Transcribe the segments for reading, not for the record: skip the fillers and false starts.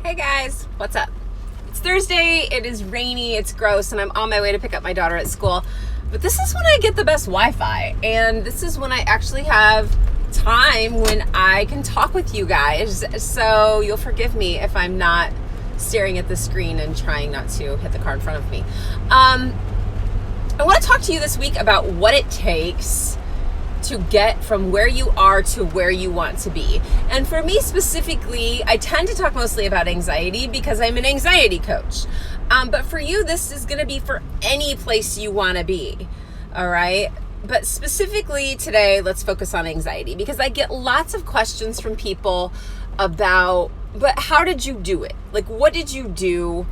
Hey guys, what's up? It's Thursday, it is rainy, it's gross, and I'm on my way to pick up my daughter at school. But this is when I get the best Wi-Fi, and this is when I actually have time when I can talk with you guys. So you'll forgive me if I'm not staring at the screen and trying not to hit the car in front of me. I want to talk to you this week about what it takes to get from where you are to where you want to be. And for me specifically, I tend to talk mostly about anxiety because I'm an anxiety coach. But for you, this is going to be for any place you want to be. All right. But specifically today, let's focus on anxiety because I get lots of questions from people about, but how did you do it? Like, what did you do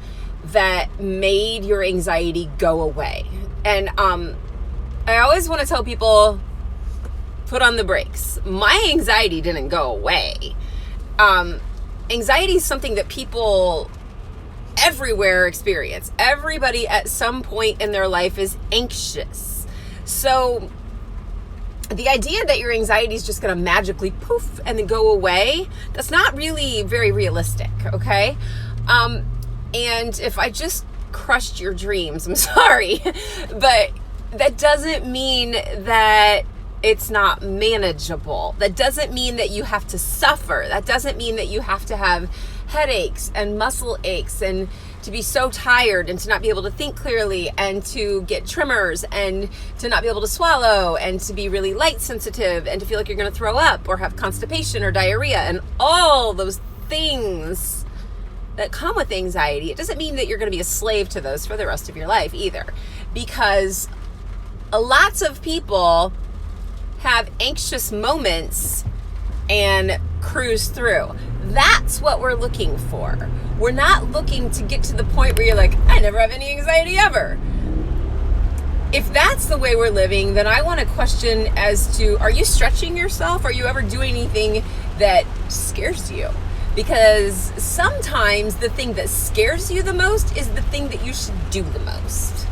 that made your anxiety go away? And I always want to tell people, put on the brakes. My anxiety didn't go away. Anxiety is something that people everywhere experience. Everybody at some point in their life is anxious. So the idea that your anxiety is just going to magically poof and then go away, that's not really very realistic, okay? And if I just crushed your dreams, I'm sorry, but that doesn't mean that it's not manageable. That doesn't mean that you have to suffer. That doesn't mean that you have to have headaches and muscle aches and to be so tired and to not be able to think clearly and to get tremors and to not be able to swallow and to be really light sensitive and to feel like you're going to throw up or have constipation or diarrhea and all those things that come with anxiety. It doesn't mean that you're going to be a slave to those for the rest of your life either, because lots of people have anxious moments and cruise through. That's what we're looking for. We're not looking to get to the point where you're like, I never have any anxiety ever. If that's the way we're living, then I want to question as to, are you stretching yourself? Are you ever doing anything that scares you? Because sometimes the thing that scares you the most is the thing that you should do the most.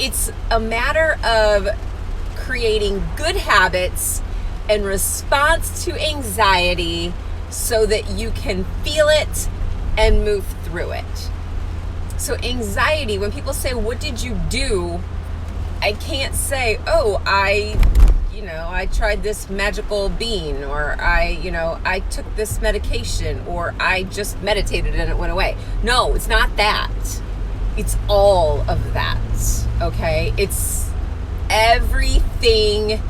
It's a matter of creating good habits in response to anxiety so that you can feel it and move through it. So anxiety, when people say, what did you do? I can't say, oh, I tried this magical bean, or I took this medication, or I just meditated and it went away. No, it's not that. It's all of that, okay? It's everything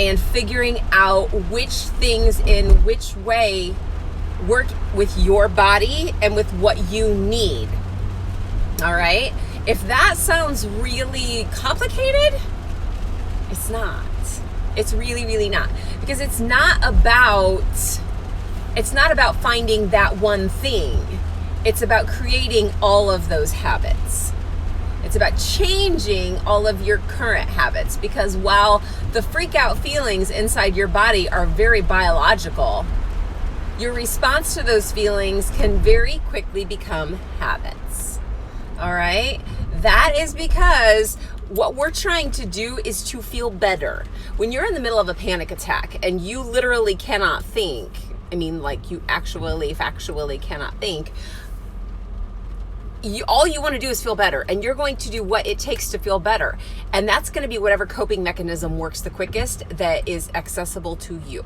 and figuring out which things in which way work with your body and with what you need. All right? If that sounds really complicated, it's not. It's really, really not. Because it's not about finding that one thing. It's about creating all of those habits. It's about changing all of your current habits, because while the freak out feelings inside your body are very biological, your response to those feelings can very quickly become habits. All right? That is because what we're trying to do is to feel better. When you're in the middle of a panic attack and you literally cannot think, like you actually factually cannot think, all you want to do is feel better, and you're going to do what it takes to feel better. And that's going to be whatever coping mechanism works the quickest that is accessible to you.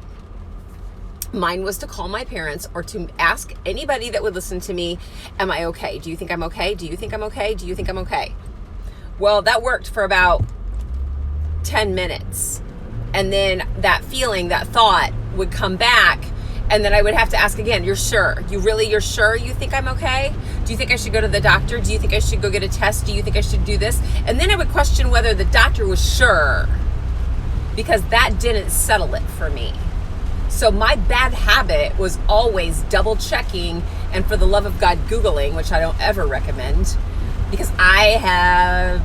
Mine was to call my parents or to ask anybody that would listen to me, am I okay? Do you think I'm okay? Do you think I'm okay? Do you think I'm okay? Well, that worked for about 10 minutes. And then that feeling, that thought would come back. And then I would have to ask again, you're sure? You're sure you think I'm okay? Do you think I should go to the doctor? Do you think I should go get a test? Do you think I should do this? And then I would question whether the doctor was sure, because that didn't settle it for me. So my bad habit was always double checking, and for the love of God, Googling, which I don't ever recommend, because I have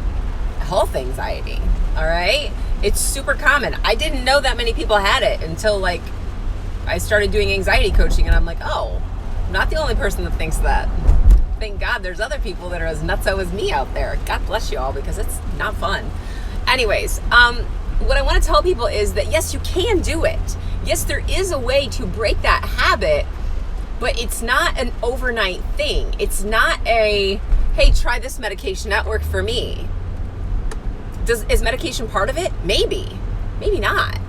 health anxiety, all right? It's super common. I didn't know that many people had it until I started doing anxiety coaching, and I'm like, oh, I'm not the only person that thinks that. Thank God there's other people that are as nutso as me out there. God bless you all, because it's not fun. Anyways, what I want to tell people is that yes, you can do it. Yes, there is a way to break that habit, But it's not an overnight thing. It's not a, hey, try this medication, that worked for me. Is medication part of it? Maybe not.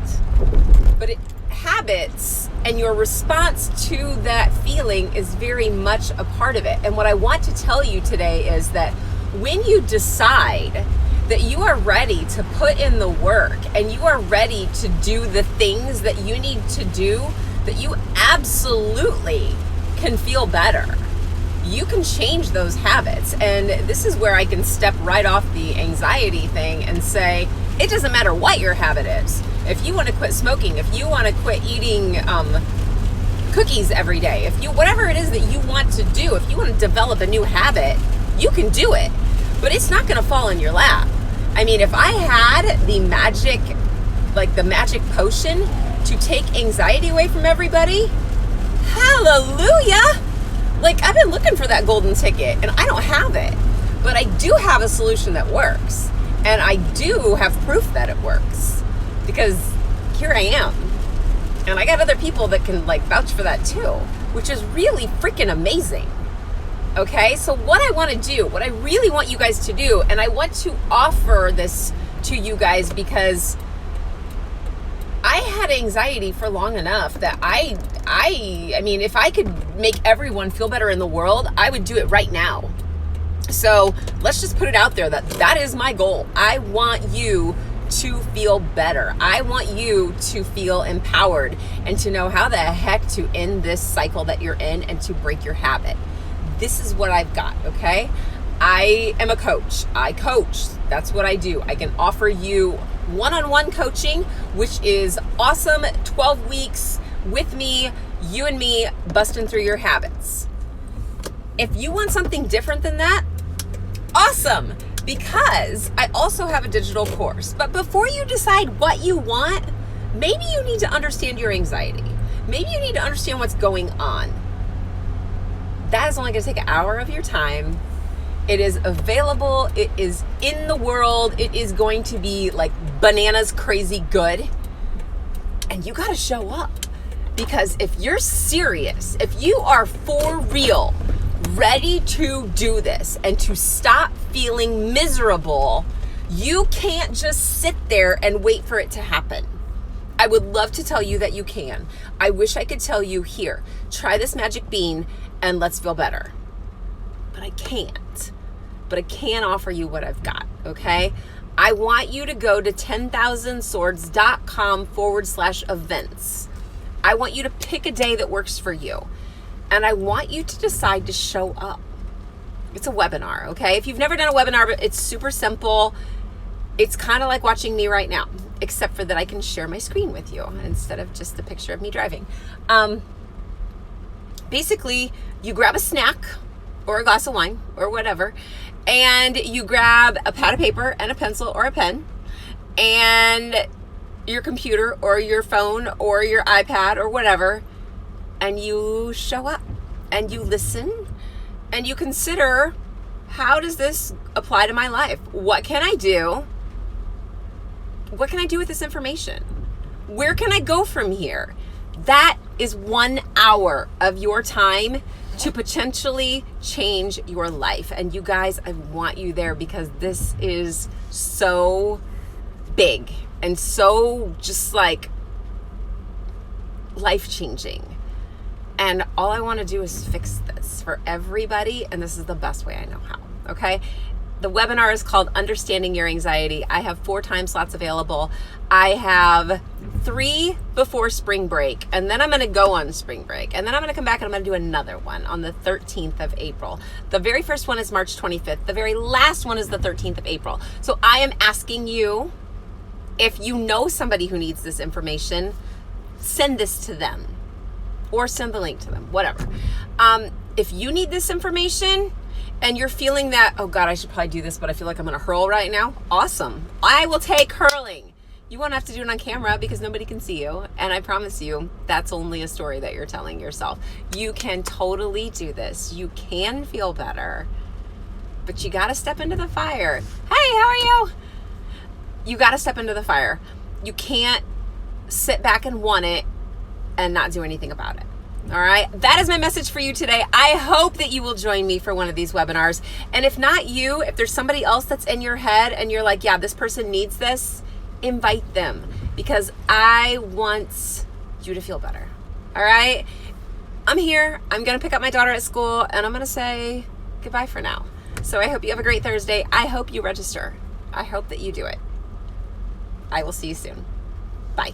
But habits and your response to that feeling is very much a part of it. And what I want to tell you today is that when you decide that you are ready to put in the work and you are ready to do the things that you need to do, that you absolutely can feel better. You can change those habits. And this is where I can step right off the anxiety thing and say, it doesn't matter what your habit is. If you want to quit smoking, if you want to quit eating cookies every day, whatever it is that you want to do, if you want to develop a new habit, you can do it. But it's not going to fall in your lap. I mean, if I had the magic potion to take anxiety away from everybody, hallelujah! Like, I've been looking for that golden ticket and I don't have it. But I do have a solution that works. And I do have proof that it works. Because here I am. And I got other people that can vouch for that too, which is really freaking amazing. Okay, so what I want to do, what I really want you guys to do, and I want to offer this to you guys because I had anxiety for long enough that I mean, if I could make everyone feel better in the world, I would do it right now. So let's just put it out there that is my goal. I want you to feel better. I want you to feel empowered and to know how the heck to end this cycle that you're in and to break your habit. This is what I've got, okay? I am a coach. I coach. That's what I do. I can offer you one-on-one coaching, which is awesome. 12 weeks with me, you and me, busting through your habits. If you want something different than that, awesome, because I also have a digital course. But before you decide what you want, maybe you need to understand your anxiety. Maybe you need to understand what's going on. That is only going to take an hour of your time. It is available. It is in the world. It is going to be bananas crazy good. And you got to show up. Because if you're serious, if you are for real, ready to do this and to stop feeling miserable, you can't just sit there and wait for it to happen. I would love to tell you that you can. I wish I could tell you, here, try this magic bean and let's feel better. But I can't. But I can offer you what I've got, okay? I want you to go to 10,000swords.com/events. I want you to pick a day that works for you. And I want you to decide to show up. It's a webinar, okay? If you've never done a webinar, it's super simple. It's kind of like watching me right now, except for that I can share my screen with you instead of just a picture of me driving. Basically, you grab a snack or a glass of wine or whatever, and you grab a pad of paper and a pencil or a pen and your computer or your phone or your iPad or whatever, and you show up and you listen and you consider, how does this apply to my life? What can I do? What can I do with this information? Where can I go from here? That is 1 hour of your time to potentially change your life. And you guys, I want you there because this is so big and so just life-changing. And all I want to do is fix this for everybody, and this is the best way I know how, okay? The webinar is called Understanding Your Anxiety. I have 4 time slots available. I have 3 before spring break, and then I'm going to go on spring break, and then I'm going to come back and I'm going to do another one on the 13th of April. The very first one is March 25th. The very last one is the 13th of April. So I am asking you, if you know somebody who needs this information, send this to them or send the link to them, whatever. If you need this information and you're feeling that, oh God, I should probably do this, but I feel like I'm going to hurl right now, awesome. I will take hurling. You won't have to do it on camera because nobody can see you. And I promise you, that's only a story that you're telling yourself. You can totally do this. You can feel better, but you got to step into the fire. Hey, how are you? You got to step into the fire. You can't sit back and want it and not do anything about it. All right, that is my message for you today. I hope that you will join me for one of these webinars. And if not you, if there's somebody else that's in your head and you're like, yeah, this person needs this, invite them, because I want you to feel better. All right, I'm here. I'm going to pick up my daughter at school and I'm going to say goodbye for now. So I hope you have a great Thursday. I hope you register. I hope that you do it. I will see you soon. Bye.